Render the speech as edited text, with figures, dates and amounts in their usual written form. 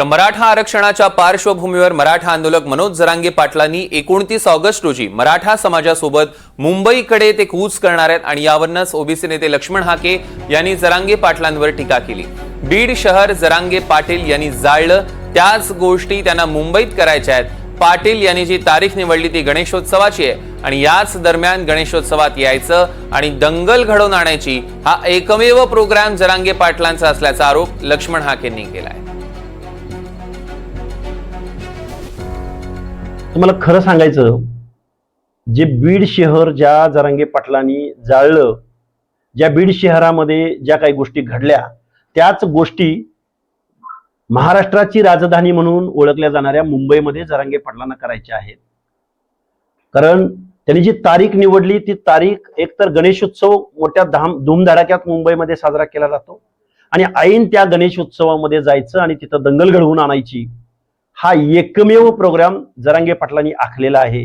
तर मराठा आरक्षणाच्या पार्श्वभूमीवर मराठा आंदोलक मनोज जरांगे पाटलांनी 29 ऑगस्ट रोजी मराठा समाजासोबत मुंबईकडे ते कूच करणार आहेत आणि यावरूनच ओबीसी नेते लक्ष्मण हाके यांनी जरांगे पाटलांवर टीका केली। बीड शहर जरांगे पाटील यांनी जाळलं, त्याच गोष्टी त्यांना मुंबईत करायच्या आहेत। पाटील यांनी जी तारीख निवडली ती गणेशोत्सवाची आहे आणि याच दरम्यान गणेशोत्सवात यायचं आणि दंगल घडवून आणायची हा एकमेव प्रोग्राम जरांगे पाटलांचा असल्याचा आरोप लक्ष्मण हाकेंनी केलाय। तुम्हाला खरं सांगायचं, जे बीड शहर ज्या जरांगे पाटलांनी जाळलं, ज्या बीड शहरामध्ये ज्या काही गोष्टी घडल्या, त्याच गोष्टी महाराष्ट्राची राजधानी म्हणून ओळखल्या जाणाऱ्या मुंबईमध्ये जरांगे पाटलांना करायच्या आहेत। कारण त्यांनी जी तारीख निवडली ती तारीख एकतर गणेशोत्सव मोठ्या धूमधडाक्यात मुंबईमध्ये साजरा केला जातो आणि ऐन त्या गणेशोत्सवामध्ये जायचं आणि तिथं दंगल घडवून आणायची, हा एकमेव प्रोग्राम जरांगे पाटलांनी आखलेला आहे।